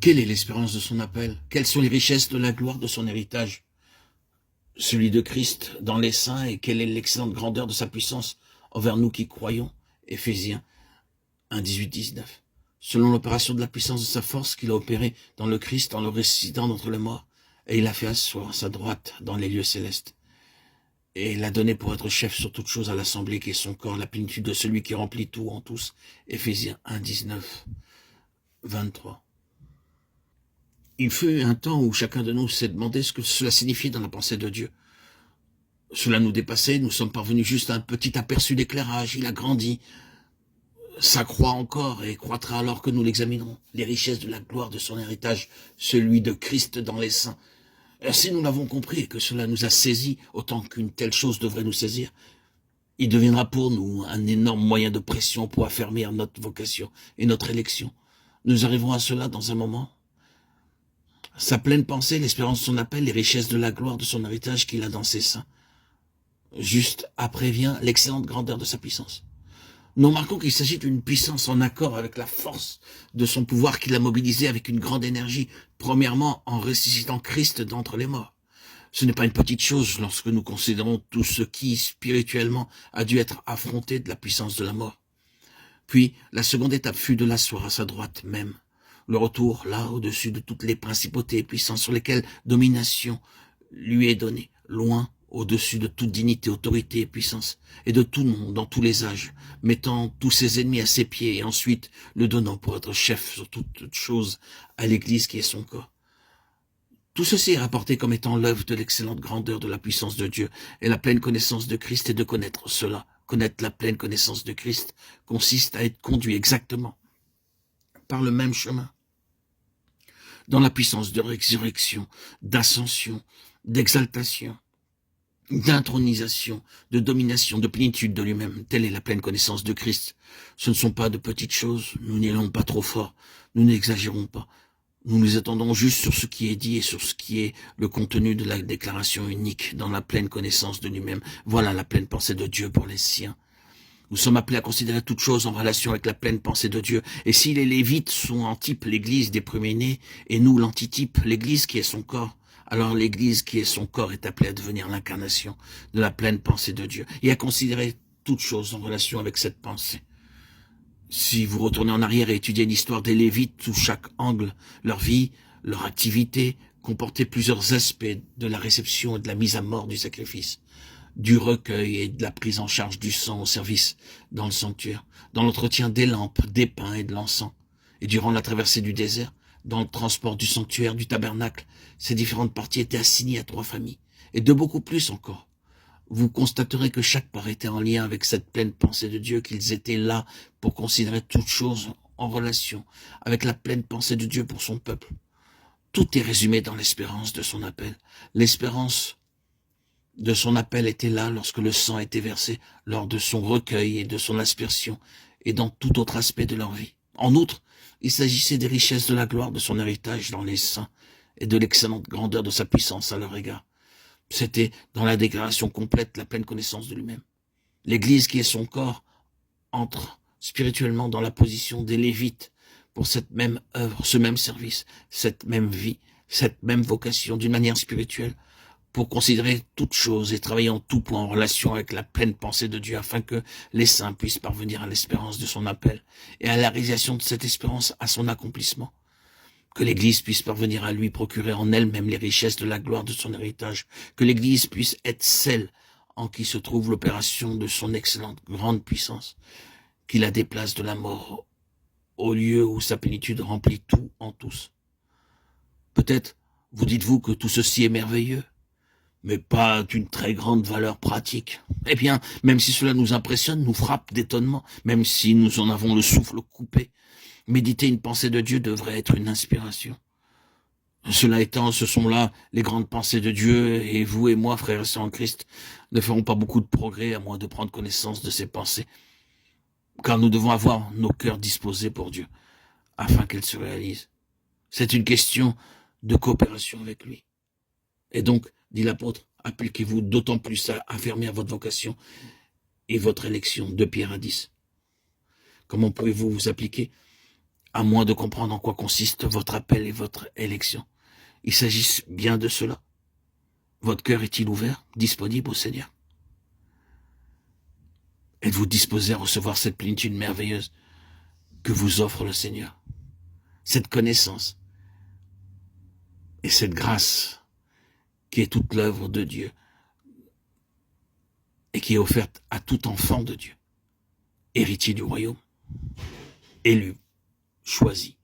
Quelle est l'espérance de son appel? Quelles sont les richesses de la gloire de son héritage? Celui de Christ dans les saints, et quelle est l'excellente grandeur de sa puissance envers nous qui croyons? Éphésiens 1, 18, 19. Selon l'opération de la puissance de sa force qu'il a opérée dans le Christ, en le ressuscitant d'entre les morts, et il l'a fait asseoir à sa droite dans les lieux célestes. Et il l'a donné pour être chef sur toute chose à l'assemblée qui est son corps, la plénitude de celui qui remplit tout en tous. Éphésiens 1, 19, 23. Il fut un temps où chacun de nous s'est demandé ce que cela signifiait dans la pensée de Dieu. Cela nous dépassait, nous sommes parvenus juste à un petit aperçu d'éclairage. Il a grandi, ça croît encore et croîtra alors que nous l'examinerons. Les richesses de la gloire de son héritage, celui de Christ dans les saints. Si nous l'avons compris et que cela nous a saisis autant qu'une telle chose devrait nous saisir, il deviendra pour nous un énorme moyen de pression pour affermir notre vocation et notre élection. Nous arriverons à cela dans un moment. Sa pleine pensée, l'espérance de son appel, les richesses de la gloire de son héritage qu'il a dans ses seins. Juste après vient l'excellente grandeur de sa puissance. Nous remarquons qu'il s'agit d'une puissance en accord avec la force de son pouvoir qu'il a mobilisé avec une grande énergie, premièrement en ressuscitant Christ d'entre les morts. Ce n'est pas une petite chose lorsque nous considérons tout ce qui, spirituellement, a dû être affronté de la puissance de la mort. Puis, la seconde étape fut de l'asseoir à sa droite même. Le retour, là, au-dessus de toutes les principautés et puissances sur lesquelles domination lui est donnée, loin, au-dessus de toute dignité, autorité et puissance, et de tout nom, dans tous les âges, mettant tous ses ennemis à ses pieds, et ensuite le donnant pour être chef sur toute chose à l'Église qui est son corps. Tout ceci est rapporté comme étant l'œuvre de l'excellente grandeur de la puissance de Dieu, et la pleine connaissance de Christ est de connaître cela. Connaître la pleine connaissance de Christ consiste à être conduit exactement par le même chemin, dans la puissance de résurrection, d'ascension, d'exaltation, d'intronisation, de domination, de plénitude de lui-même. Telle est la pleine connaissance de Christ. Ce ne sont pas de petites choses, nous n'allons pas trop fort, nous n'exagérons pas. Nous nous attendons juste sur ce qui est dit et sur ce qui est le contenu de la déclaration unique dans la pleine connaissance de lui-même. Voilà la pleine pensée de Dieu pour les siens. Nous sommes appelés à considérer toutes choses en relation avec la pleine pensée de Dieu. Et si les Lévites sont en type l'église des premiers-nés, et nous l'antitype, l'église qui est son corps, alors l'église qui est son corps est appelée à devenir l'incarnation de la pleine pensée de Dieu, et à considérer toutes choses en relation avec cette pensée. Si vous retournez en arrière et étudiez l'histoire des Lévites sous chaque angle, leur vie, leur activité comportait plusieurs aspects de la réception et de la mise à mort du sacrifice, du recueil et de la prise en charge du sang au service dans le sanctuaire, dans l'entretien des lampes, des pains et de l'encens, et durant la traversée du désert, dans le transport du sanctuaire, du tabernacle. Ces différentes parties étaient assignées à 3 familles, et de beaucoup plus encore. Vous constaterez que chaque part était en lien avec cette pleine pensée de Dieu, qu'ils étaient là pour considérer toutes choses en relation avec la pleine pensée de Dieu pour son peuple. Tout est résumé dans l'espérance de son appel. L'espérance de son appel était là lorsque le sang était versé, lors de son recueil et de son aspersion, et dans tout autre aspect de leur vie. En outre, il s'agissait des richesses de la gloire de son héritage dans les saints, et de l'excellente grandeur de sa puissance à leur égard. C'était dans la déclaration complète la pleine connaissance de lui-même. L'Église qui est son corps entre spirituellement dans la position des Lévites pour cette même œuvre, ce même service, cette même vie, cette même vocation d'une manière spirituelle, pour considérer toutes choses et travailler en tout point en relation avec la pleine pensée de Dieu afin que les saints puissent parvenir à l'espérance de son appel et à la réalisation de cette espérance à son accomplissement. Que l'Église puisse parvenir à lui procurer en elle-même les richesses de la gloire de son héritage, que l'Église puisse être celle en qui se trouve l'opération de son excellente grande puissance, qui la déplace de la mort au lieu où sa plénitude remplit tout en tous. Peut-être vous dites-vous que tout ceci est merveilleux, mais pas d'une très grande valeur pratique. Eh bien, même si cela nous impressionne, nous frappe d'étonnement, même si nous en avons le souffle coupé, méditer une pensée de Dieu devrait être une inspiration. Cela étant, ce sont là les grandes pensées de Dieu, et vous et moi, frères et sœurs en Christ, ne ferons pas beaucoup de progrès à moins de prendre connaissance de ces pensées, car nous devons avoir nos cœurs disposés pour Dieu, afin qu'elles se réalisent. C'est une question de coopération avec lui. Et donc, dit l'apôtre, appliquez-vous d'autant plus à affermir votre vocation et votre élection, 2 Pierre 10. Comment pouvez-vous vous appliquer à moins de comprendre en quoi consiste votre appel et votre élection. Il s'agit bien de cela. Votre cœur est-il ouvert, disponible au Seigneur? Êtes-vous disposé à recevoir cette plénitude merveilleuse que vous offre le Seigneur? Cette connaissance et cette grâce qui est toute l'œuvre de Dieu et qui est offerte à tout enfant de Dieu, héritier du royaume, élu, choisi.